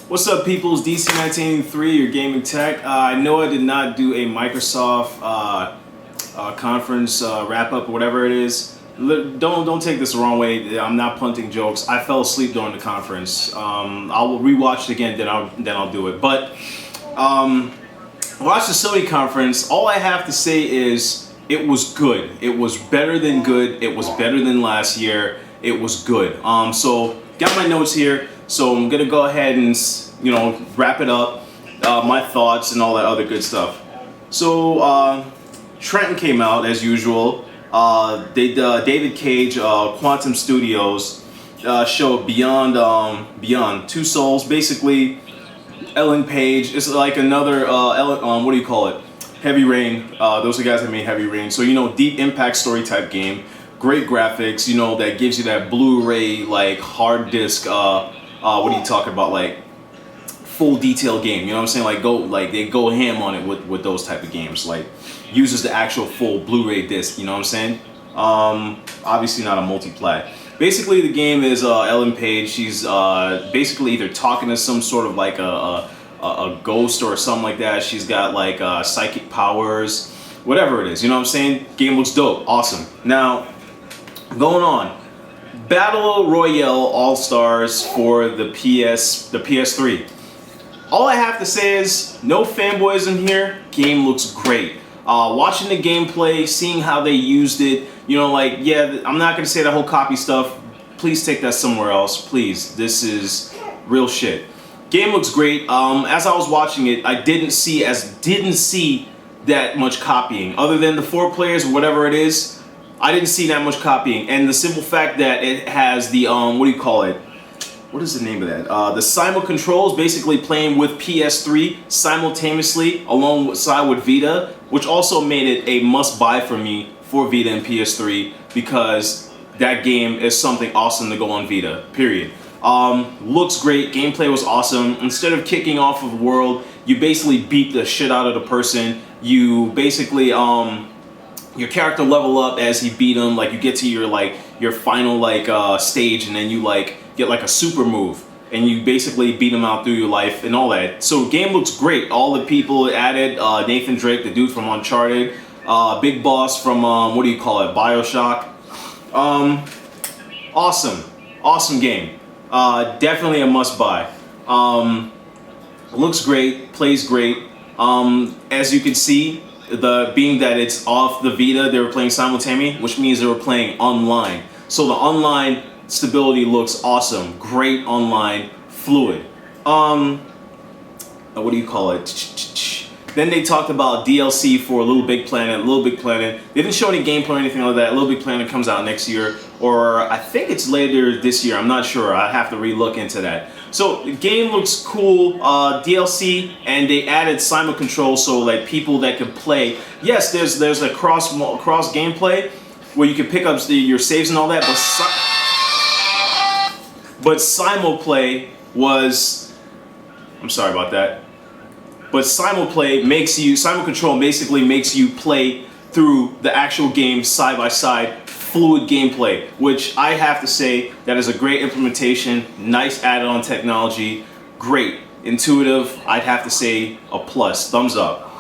What's up, peoples? DC1983, your gaming tech. I know I did not do a Microsoft conference wrap up or whatever it is. Don't take this the wrong way. I'm not punting jokes. I fell asleep during the conference. I'll rewatch it again, then I'll do it. But watch the Sony conference. All I have to say is it was good. It was better than good. It was better than last year. It was good. So got my notes here. So I'm gonna go ahead and wrap it up, my thoughts and all that other good stuff. So Trenton came out as usual. David Cage, Quantum Studios show Beyond Two Souls. Basically, Ellen Page is like another what do you call it? Heavy Rain. Those are the guys that made Heavy Rain. So deep impact story type game. Great graphics. That gives you that Blu-ray like hard disc. What are you talking about? Like full detail game. You know what I'm saying? They go ham on it with those type of games. Like uses the actual full Blu-ray disc. You know what I'm saying? Obviously not a multiplat. Basically, the game is Ellen Page. She's basically either talking to some sort of like a ghost or something like that. She's got like psychic powers, whatever it is. You know what I'm saying? Game looks dope. Awesome. Now, going on. Battle Royale All-Stars for the PS3. All I have to say is, no fanboyism here. Game looks great. Watching the gameplay, seeing how they used it, yeah, I'm not gonna say that whole copy stuff. Please take that somewhere else, please. This is real shit. Game looks great. As I was watching it, I didn't see that much copying, other than the 4 players or whatever it is. I didn't see that much copying, and the simple fact that it has the what do you call it? What is the name of that? The simul controls, basically playing with PS3 simultaneously alongside with Vita, which also made it a must-buy for me for Vita and PS3 because that game is something awesome to go on Vita. Period. Looks great. Gameplay was awesome. Instead of kicking off of the world, you basically beat the shit out of the person. You basically your character level up as he beat him. Like you get to your final stage, and then you get like a super move, and you basically beat him out through your life and all that. So game looks great. All the people added, Nathan Drake, the dude from Uncharted, Big Boss from what do you call it, BioShock. Awesome game. Definitely a must buy. Looks great, plays great. As you can see, being that it's off the Vita, they were playing simultaneously, which means they were playing online. So the online stability looks awesome. Great online, fluid. What do you call it? Then they talked about DLC for Little Big Planet. Little Big Planet. They didn't show any gameplay or anything like that. Little Big Planet comes out next year, or I think it's later this year. I'm not sure. I have to re-look into that. So the game looks cool. DLC, and they added simul control, so like people that can play. Yes, there's a cross gameplay where you can pick up your saves and all that, but simul play was. I'm sorry about that. But simul control basically makes you play through the actual game side by side, fluid gameplay, which I have to say that is a great implementation, nice added-on technology, great, intuitive. I'd have to say a plus, thumbs up.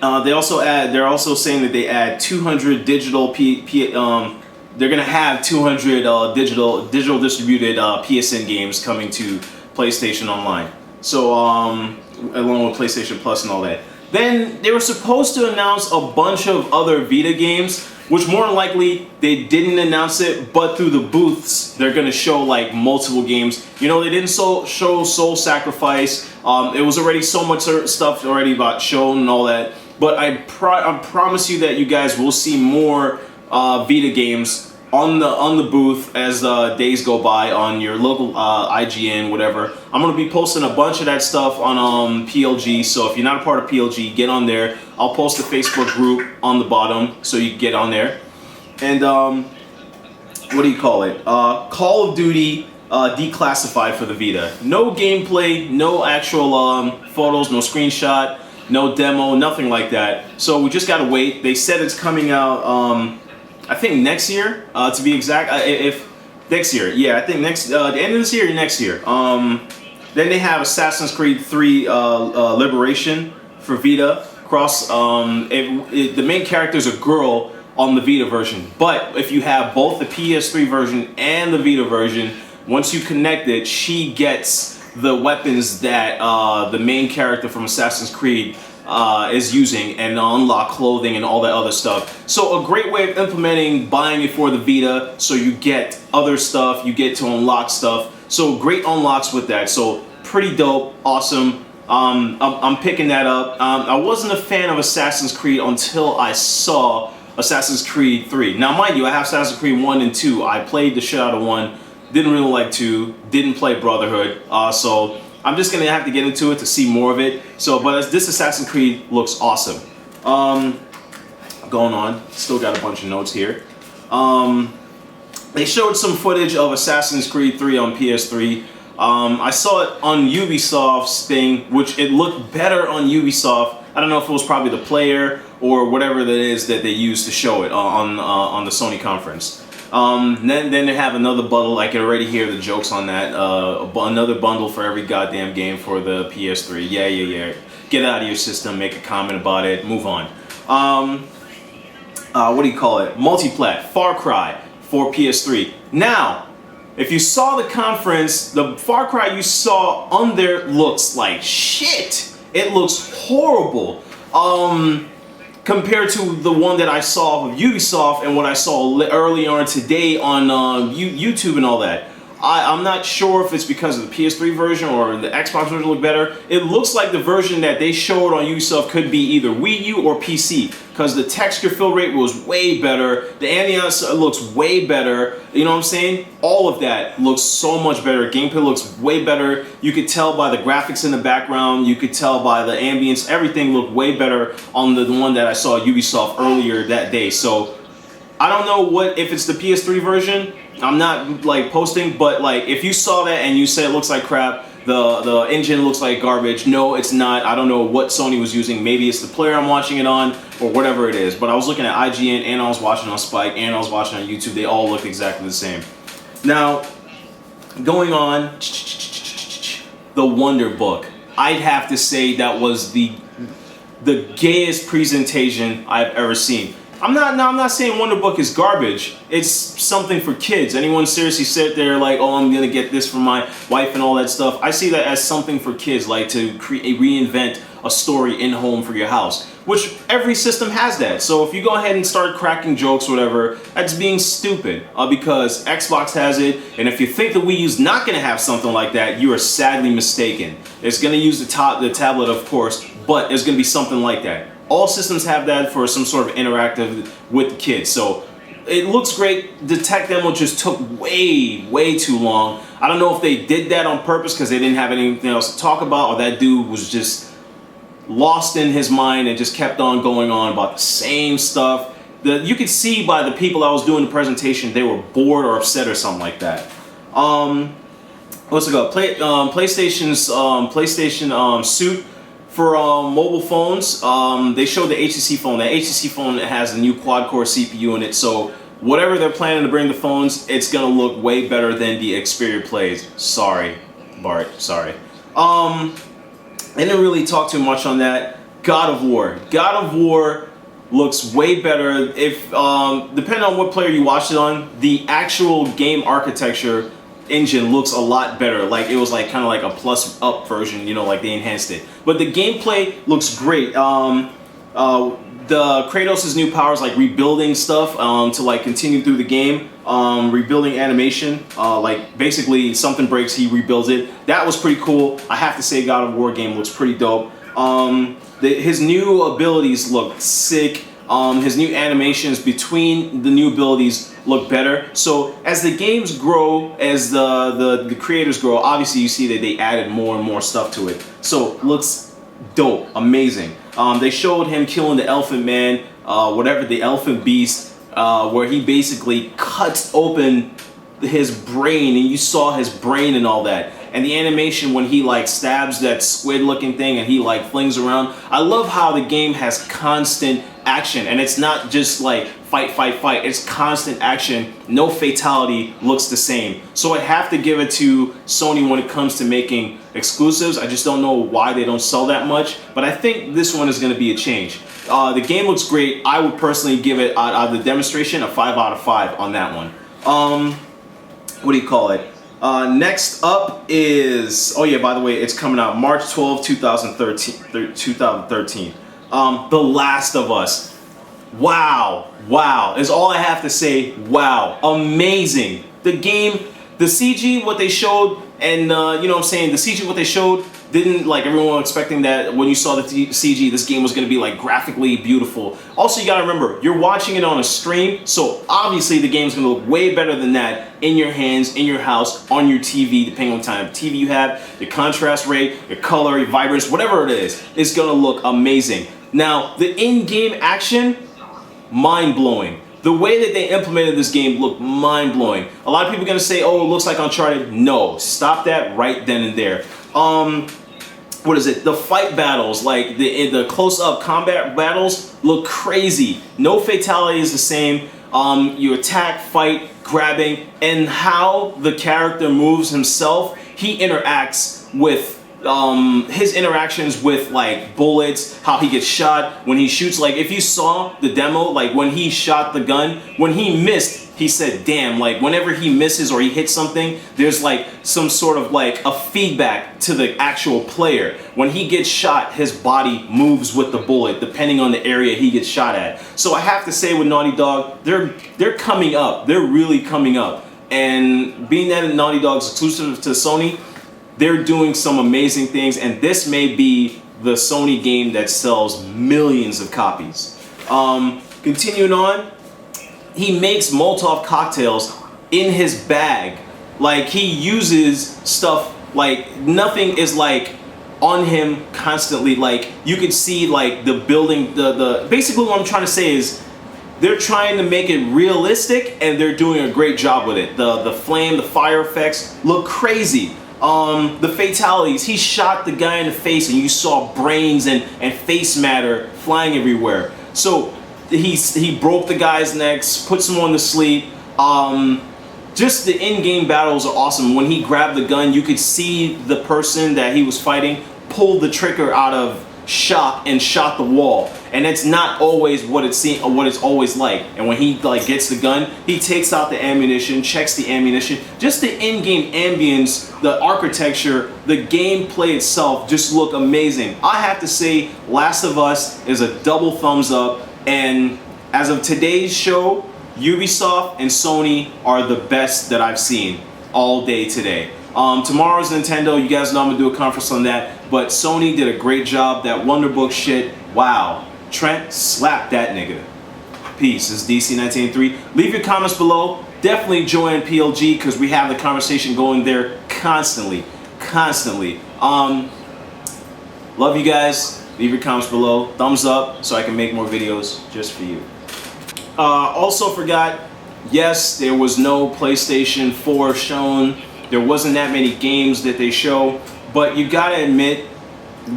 They're also saying that they add 200 digital they're gonna have 200 digital distributed PSN games coming to PlayStation Online. So, along with PlayStation Plus and all that. Then they were supposed to announce a bunch of other Vita games, which more than likely they didn't announce it, but through the booths they're gonna show like multiple games. They didn't show Soul Sacrifice. It was already so much stuff already about shown and all that. But I promise you that you guys will see more Vita games on the booth as days go by on your local IGN, whatever. I'm gonna be posting a bunch of that stuff on PLG. So if you're not a part of PLG, get on there. I'll post the Facebook group on the bottom so you can get on there. And what do you call it? Call of Duty declassified for the Vita. No gameplay, no actual photos, no screenshot, no demo, nothing like that. So we just gotta wait. They said it's coming out. I think next year, to be exact. If Next year, yeah, I think next the end of this year or next year. Then they have Assassin's Creed 3 Liberation for Vita. The main character is a girl on the Vita version, but if you have both the PS3 version and the Vita version, once you connect it, she gets the weapons that the main character from Assassin's Creed is using, and unlock clothing and all that other stuff. So a great way of implementing buying it for the Vita, so you get other stuff, you get to unlock stuff. So great unlocks with that. So pretty dope, awesome. I'm picking that up. I wasn't a fan of Assassin's Creed until I saw Assassin's Creed 3. Now, mind you, I have Assassin's Creed 1 and 2. I played the shit out of 1, didn't really like 2, didn't play Brotherhood, so I'm just gonna have to get into it to see more of it. So, but this Assassin's Creed looks awesome. Going on, still got a bunch of notes here. They showed some footage of Assassin's Creed 3 on PS3. I saw it on Ubisoft's thing, which it looked better on Ubisoft. I don't know if it was probably the player or whatever that is that they used to show it on the Sony conference. Then they have another bundle. I can already hear the jokes on that. Another bundle for every goddamn game for the PS3. Yeah. Get out of your system, make a comment about it, move on. What do you call it? Multiplat, Far Cry for PS3. Now, if you saw the conference, the Far Cry you saw on there looks like shit. It looks horrible. Compared to the one that I saw of Ubisoft and what I saw earlier on today on YouTube and all that. I'm not sure if it's because of the PS3 version or the Xbox version look better. It looks like the version that they showed on Ubisoft could be either Wii U or PC, because the texture fill rate was way better, the ambience looks way better, you know what I'm saying? All of that looks so much better, gameplay looks way better, you could tell by the graphics in the background, you could tell by the ambience, everything looked way better on the one that I saw at Ubisoft earlier that day. So I don't know if it's the PS3 version. I'm not like posting, but like if you saw that and you say it looks like crap, the engine looks like garbage. No, it's not. I don't know what Sony was using. Maybe it's the player I'm watching it on or whatever it is. But I was looking at IGN and I was watching on Spike and I was watching on YouTube. They all look exactly the same. Now, going on, the Wonderbook. I'd have to say that was the gayest presentation I've ever seen. I'm not saying Wonderbook is garbage. It's something for kids. Anyone seriously sit there like, oh, I'm gonna get this for my wife and all that stuff. I see that as something for kids, like to reinvent a story in home for your house, which every system has that. So if you go ahead and start cracking jokes, whatever, that's being stupid, because Xbox has it. And if you think the Wii U's not gonna have something like that, you are sadly mistaken. It's gonna use the tablet, of course, but there's gonna be something like that. All systems have that for some sort of interactive with the kids. So it looks great. The tech demo just took way too long. I don't know if they did that on purpose because they didn't have anything else to talk about, or that dude was just lost in his mind and just kept on going on about the same stuff. You could see by the people that was doing the presentation, they were bored or upset or something like that. What's it called? PlayStation's PlayStation Suit. For mobile phones, they showed the HTC phone. That HTC phone has the new quad-core CPU in it, so whatever they're planning to bring the phones, it's gonna look way better than the Xperia Plays. Sorry, Bart, sorry. They didn't really talk too much on that. God of War. God of War looks way better. If depending on what player you watch it on, the actual game architecture engine looks a lot better. Like it was like kind of like a plus up version, you know, like they enhanced it. But the gameplay looks great. The Kratos' new powers, like rebuilding stuff to like continue through the game, rebuilding animation, like basically something breaks, he rebuilds it. That was pretty cool. I have to say, God of War game looks pretty dope. His new abilities look sick. His new animations between the new abilities look better. So as the games grow, as the creators grow, obviously you see that they added more and more stuff to it. So looks dope, amazing. They showed him killing the Elephant Man, whatever, the Elephant Beast, where he basically cuts open his brain, and you saw his brain and all that. And the animation when he like stabs that squid looking thing and he like flings around. I love how the game has constant action, and it's not just like fight, fight, fight. It's constant action. No fatality looks the same. So I have to give it to Sony when it comes to making exclusives. I just don't know why they don't sell that much, but I think this one is going to be a change. The game looks great. I would personally give it, out of the demonstration, a 5 out of 5 on that one. What do you call it? Next up is, oh yeah, by the way, it's coming out March 12, 2013. The Last of Us. Wow, wow, is all I have to say. Wow, amazing. The game, the CG, what they showed, and you know what I'm saying, the CG, what they showed, didn't, like, everyone was expecting that when you saw the CG, this game was going to be, like, graphically beautiful. Also, you got to remember, you're watching it on a stream, so obviously the game's going to look way better than that in your hands, in your house, on your TV, depending on the type of TV you have, your contrast rate, your color, your vibrance, whatever it is, it's going to look amazing. Now, the in-game action, mind-blowing. The way that they implemented this game looked mind-blowing. A lot of people are going to say, oh, it looks like Uncharted. No, stop that right then and there. What is it? The fight battles, like the close-up combat battles, look crazy. No fatality is the same. You attack, fight, grabbing, and how the character moves himself, he interacts with his interactions with, like, bullets, how he gets shot, when he shoots. Like, if you saw the demo, like, when he shot the gun, when he missed, he said, damn. Like, whenever he misses or he hits something, there's, like, some sort of, like, a feedback to the actual player. When he gets shot, his body moves with the bullet, depending on the area he gets shot at. So I have to say, with Naughty Dog, they're coming up. They're really coming up. And being that Naughty Dog's exclusive to Sony, they're doing some amazing things, and this may be the Sony game that sells millions of copies. Continuing on, he makes Molotov cocktails in his bag. Like, he uses stuff, like, nothing is, like, on him constantly. Like, you could see, like, the building, basically what I'm trying to say is, they're trying to make it realistic, and they're doing a great job with it. The flame, the fire effects look crazy. The fatalities, he shot the guy in the face and you saw brains and face matter flying everywhere. So he broke the guy's necks, put someone to sleep. Just the in-game battles are awesome. When he grabbed the gun, you could see the person that he was fighting pull the trigger out of shock and shot the wall. And it's not always what it's always like. And when he, like, gets the gun, he takes out the ammunition, checks the ammunition. Just the in-game ambience, the architecture, the gameplay itself just look amazing. I have to say, Last of Us is a double thumbs up. And as of today's show, Ubisoft and Sony are the best that I've seen all day today. Tomorrow's Nintendo. You guys know I'm gonna do a conference on that. But Sony did a great job. That Wonderbook shit, wow. Trent, slap that nigga. Peace. This is DC1983. Leave your comments below. Definitely join PLG because we have the conversation going there constantly. Love you guys. Leave your comments below. Thumbs up so I can make more videos just for you. Also forgot, yes, there was no PlayStation 4 shown. There wasn't that many games that they show, but you gotta admit,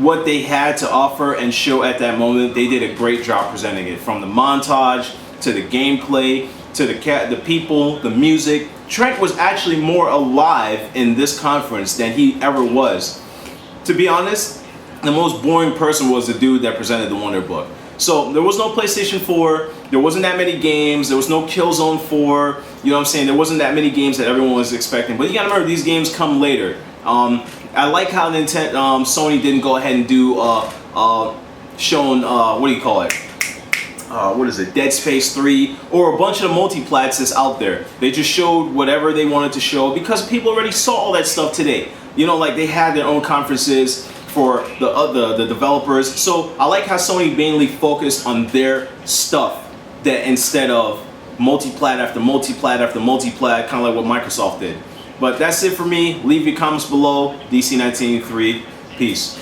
what they had to offer and show at that moment, they did a great job presenting it. From the montage to the gameplay to the people, the music. Trent was actually more alive in this conference than he ever was. To be honest, the most boring person was the dude that presented the Wonderbook. So there was no PlayStation 4, there wasn't that many games, there was no Killzone 4, you know what I'm saying? There wasn't that many games that everyone was expecting. But you gotta remember, these games come later. I like how Sony didn't go ahead and do showing what do you call it? What is it? Dead Space 3 or a bunch of the multiplats that's out there. They just showed whatever they wanted to show because people already saw all that stuff today. You know, like they had their own conferences for the developers. So I like how Sony mainly focused on their stuff that instead of multiplat after multiplat after multiplat, kind of like what Microsoft did. But that's it for me. Leave your comments below. DC1983. Peace.